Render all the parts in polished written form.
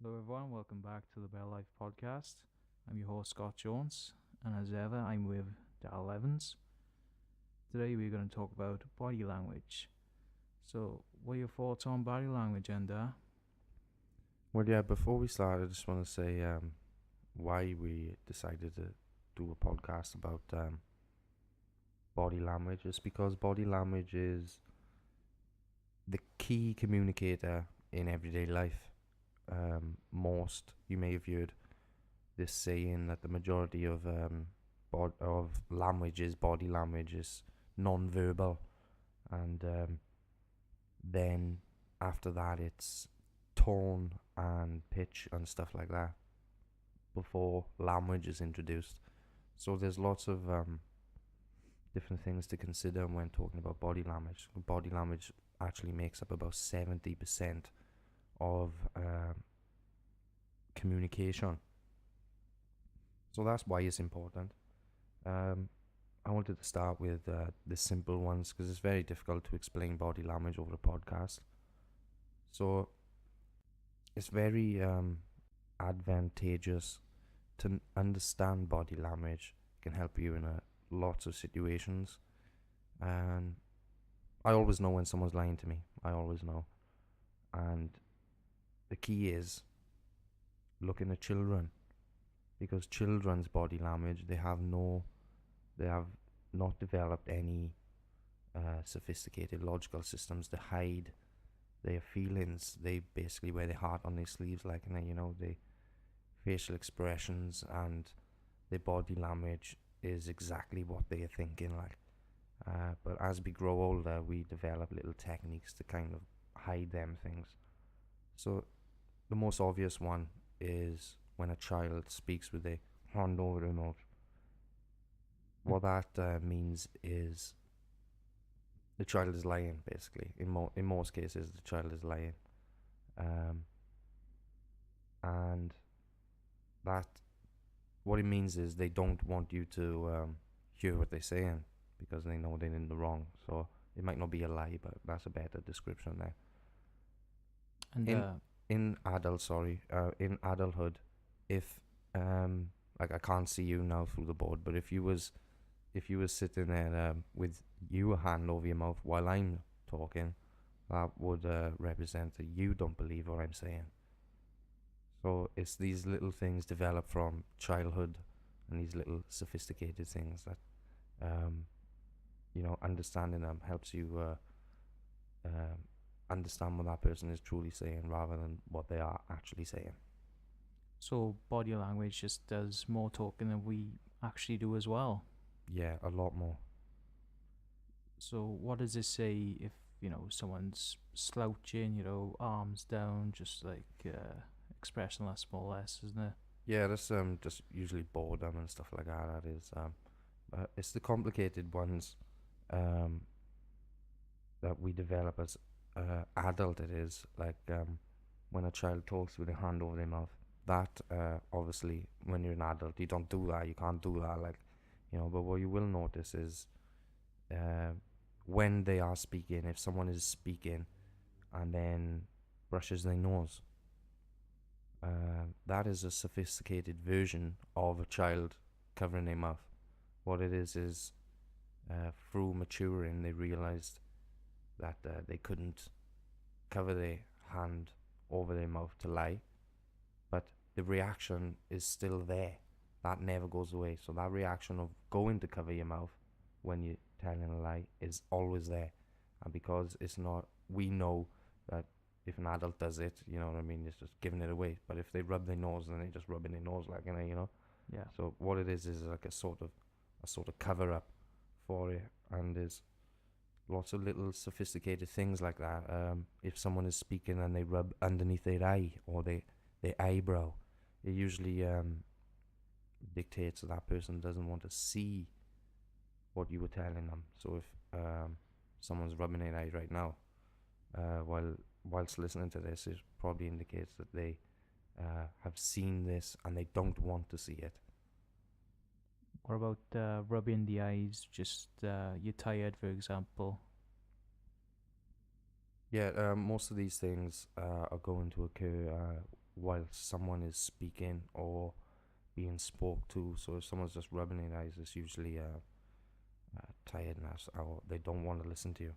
Hello, everyone. Welcome back to the Better Life podcast. I'm your host, Scott Jones, and as ever, I'm with Daryl Evans. Today, we're going to talk about body language. So, what are your thoughts on body language, Enda? Well, yeah, before we start, I just want to say why we decided to do a podcast about body language. It's because body language is the key communicator in everyday life. You may have heard this saying that the majority of body language is non-verbal, and then after that, it's tone and pitch and stuff like that before language is introduced. So there's lots of different things to consider when talking about body language. Body language actually makes up about 70% of communication. So that's why it's important. I wanted to start with the simple ones because it's very difficult to explain body language over a podcast. So it's very advantageous to understand body language. Can help you in lots of situations, and I always know when someone's lying to me. I always know. And the key is looking at children, because children's body language, they have not developed any sophisticated logical systems to hide their feelings. They basically wear their heart on their sleeves, like, and they facial expressions and their body language is exactly what they are thinking, like. But as we grow older, we develop little techniques to kind of hide them things. So the most obvious one is when a child speaks with a hand over their mouth. What that means is the child is lying, basically. In most cases, the child is lying, and that what it means is they don't want you to hear what they're saying because they know they're in the wrong. So it might not be a lie, but that's a better description there. And In in adulthood, if like, I can't see you now through the board, but if you was sitting there with your hand over your mouth while I'm talking, that would represent that you don't believe what I'm saying. So it's these little things developed from childhood, and these little sophisticated things that, understanding them helps you understand what that person is truly saying rather than what they are actually saying. so, body language just does more talking than we actually do as well. Yeah, a lot more. So, what does this say if, someone's slouching, arms down, just like expressionless, more or less, isn't it? Yeah, that's just usually boredom and stuff like that. That is it's the complicated ones um that we develop as adult. It is like when a child talks with a hand over their mouth. That obviously, when you're an adult, you don't do that. You can't do that, like, But what you will notice is uh, when they are speaking, if someone is speaking and then brushes their nose, that is a sophisticated version of a child covering their mouth. What it is through maturing, they realized that they couldn't cover their hand over their mouth to lie, but the reaction is still there. That never goes away. So that reaction of going to cover your mouth when you're telling a lie is always there. And because it's not, we know that if an adult does it, you know what I mean, it's just giving it away. But if they rub their nose, then they're just rubbing their nose, like, Yeah. So what it is like a sort of cover up for it, and there's lots of little sophisticated things like that. If someone is speaking and they rub underneath their eye or their eyebrow, it usually dictates that person doesn't want to see what you were telling them. So if someone's rubbing their eye right now, whilst listening to this, it probably indicates that they have seen this and they don't want to see it. What about rubbing the eyes? Just you're tired, for example. Yeah, most of these things are going to occur while someone is speaking or being spoke to. So if someone's just rubbing their eyes, it's usually tiredness, or they don't want to listen to you.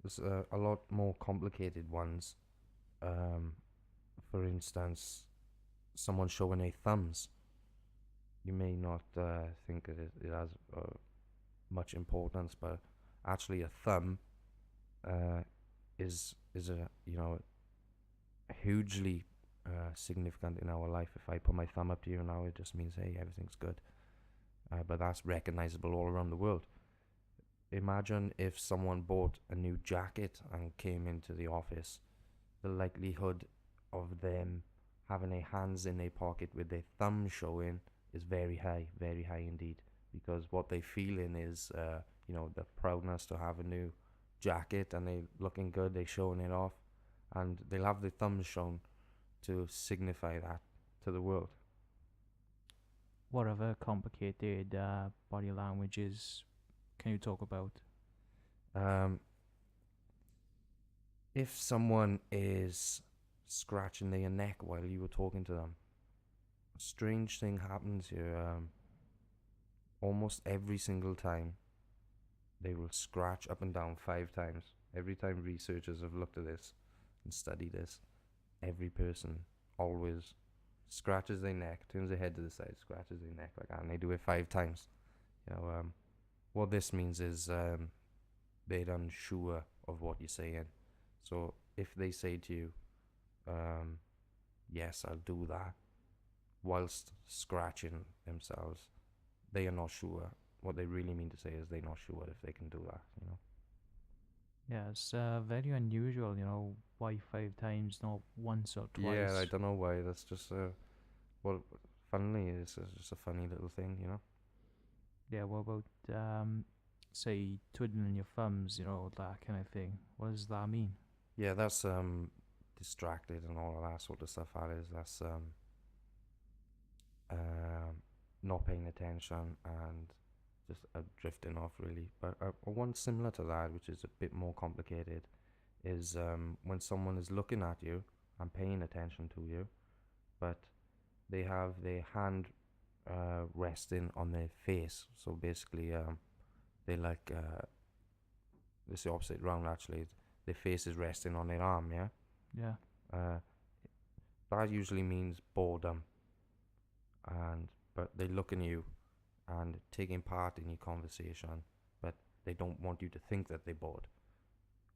There's a lot more complicated ones. Um, for instance, someone showing their thumbs. You may not think it has much importance, but actually a thumb uh, is a hugely significant in our life. If I put my thumb up to you now, it just means, hey, everything's good. But that's recognizable all around the world. Imagine if someone bought a new jacket and came into the office. The likelihood of them having their hands in their pocket with their thumb showing is very high indeed. Because what they feeling is, the proudness to have a new jacket, and they looking good, they showing it off, and they'll have the thumbs shown to signify that to the world. What other complicated body languages can you talk about? Um, if someone is scratching their neck while you were talking to them, a strange thing happens here. Almost every single time, they will scratch up and down 5 times. Every time researchers have looked at this and studied this, every person always scratches their neck, turns their head to the side, scratches their neck like that, and they do it 5 times. What this means is they're unsure of what you're saying. So if they say to you, yes, I'll do that, whilst scratching themselves, they are not sure. What they really mean to say is they're not sure if they can do that. Yeah, it's very unusual, why 5 times, not once or Yeah, I twice. don't know why. That's just well, funnily, it's just a funny little thing. Yeah, what about, say, twiddling your thumbs, that kind of thing? What does that mean? Yeah, that's distracted and all of that sort of stuff. That's not paying attention and just drifting off really. But one similar to that, which is a bit more complicated, is when someone is looking at you and paying attention to you, but they have their hand resting on their face. So basically, they like it's the opposite round actually. Their face is resting on their arm. Yeah. Yeah. Uh, that usually means boredom, but they looking at you and taking part in your conversation, but they don't want you to think that they're bored.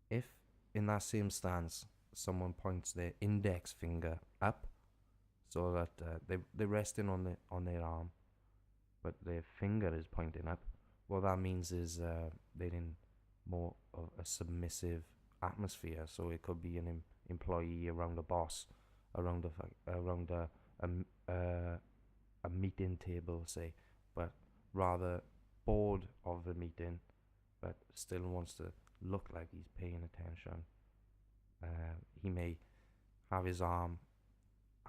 If in that same stance someone points their index finger up, so that they're resting on their arm, but their finger is pointing up, what that means is they're in more of a submissive atmosphere. So it could be an employee around a boss, around a meeting table, say, but rather bored of the meeting, but still wants to look like he's paying attention. He may have his arm,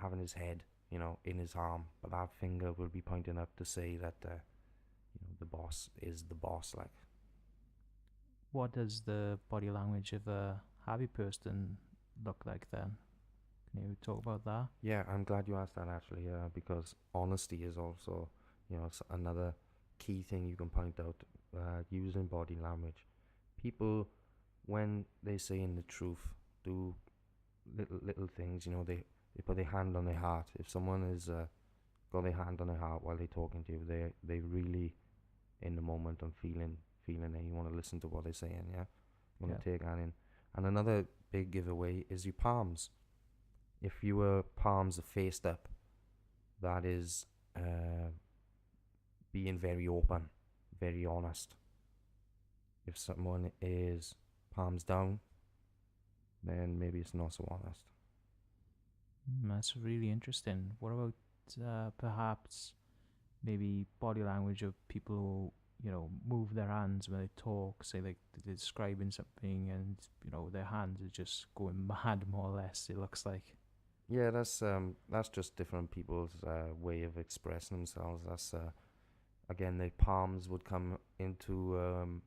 having his head, in his arm, but that finger will be pointing up to say that, the boss is the boss. Like, What does the body language of a happy person look like then? Can you talk about that? yeah, I'm glad you asked that actually, because honesty is also, another key thing you can point out using body language. People, when they say in the truth, do little things. They put their hand on their heart. If someone is got their hand on their heart while they're talking to you, they really in the moment and feeling it. You want to listen to what they're saying. Yeah, you want to take that in. And another big giveaway is your palms. If your palms are faced up, that is being very open, very honest. If someone is palms down, then maybe it's not so honest. That's really interesting. What about perhaps maybe body language of people who move their hands when they talk, say like they're describing something, and their hands are just going mad, more or less, it looks like. Yeah, that's just different people's way of expressing themselves. That's again, their palms would come into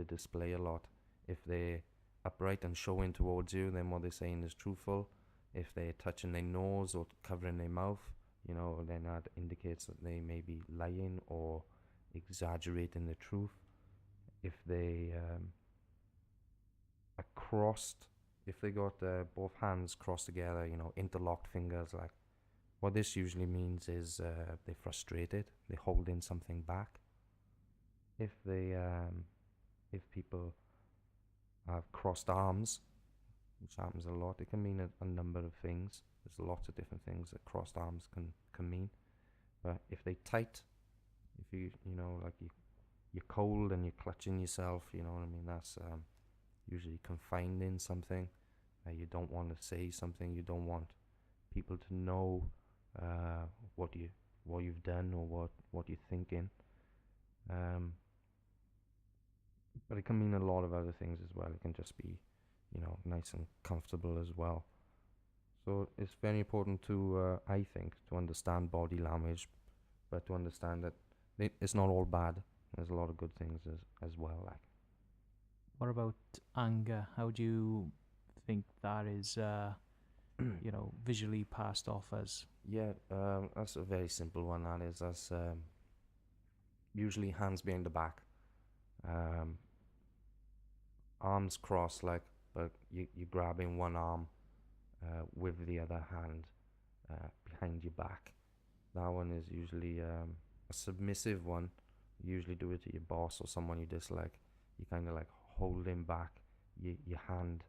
display a lot. If they're upright and showing towards you, then what they're saying is truthful. If they're touching their nose or covering their mouth, then that indicates that they may be lying or exaggerating the truth. If they are crossed, if they got both hands crossed together, interlocked fingers, like what this usually means is they're frustrated, they're holding something back. If if people have crossed arms, which happens a lot, it can mean a number of things. There's lots of different things that crossed arms can mean. But if they tight, if you're cold and you're clutching yourself, you know what I mean, that's usually confined in something. You don't want to say something. You don't want people to know what you've done or what you're thinking. But it can mean a lot of other things as well. It can just be, nice and comfortable as well. So it's very important to, I think, to understand body language, but to understand that it's not all bad. There's a lot of good things as well. Like, What about anger? How do you think that is, visually passed off as? Yeah, that's a very simple one. That's usually hands behind the back, arms crossed, like, but you're grabbing one arm with the other hand behind your back. That one is usually a submissive one. You usually do it to your boss or someone you dislike. You kind of like holding back your hand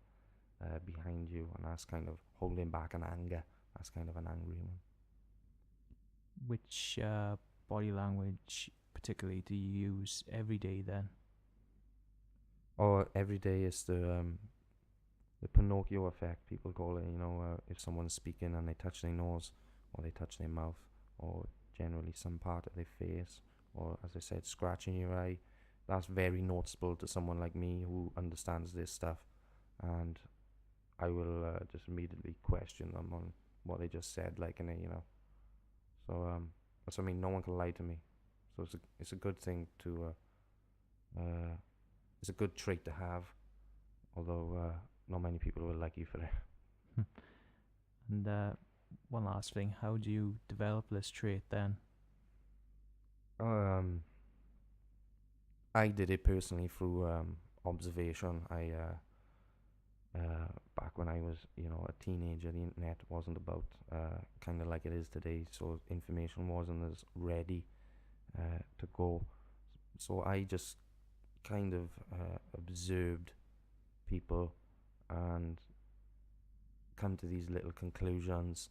behind you, and that's kind of holding back an anger. That's kind of an angry one. Which body language particularly do you use every day then? Or every day is the Pinocchio effect, people call it. If someone's speaking and they touch their nose or they touch their mouth or generally some part of their face, or as I said, scratching your eye, that's very noticeable to someone like me who understands this stuff, and I will just immediately question them on what they just said, like, so that's what I mean. No one can lie to me, so it's a good thing to it's a good trait to have, although not many people will like you for it. And one last thing, how do you develop this trait then? I did it personally through observation. I back when I was, a teenager, the internet wasn't about kind of like it is today, so information wasn't as ready to go. So I just kind of observed people and come to these little conclusions.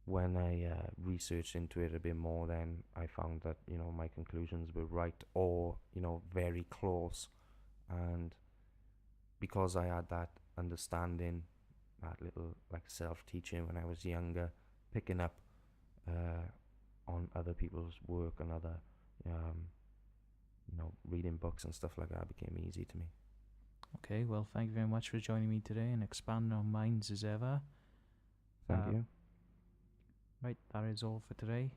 When I researched into it a bit more, then I found that my conclusions were right, or very close. And because I had that understanding, that little like self-teaching when I was younger, picking up on other people's work and other reading books and stuff like that became easy to me. Okay, well, thank you very much for joining me today and expanding our minds as ever. Thank you. Right, that is all for today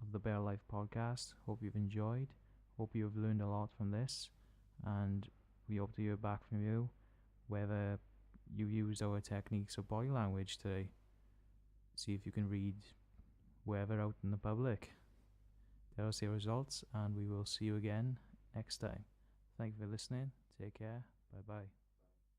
of the Bear Life podcast. Hope you've enjoyed. Hope you've learned a lot from this, and we hope to hear back from you whether you used our techniques of body language today. See if you can read whoever out in the public. Tell us your results, and we will see you again next time. Thank you for listening. Take care. Bye bye.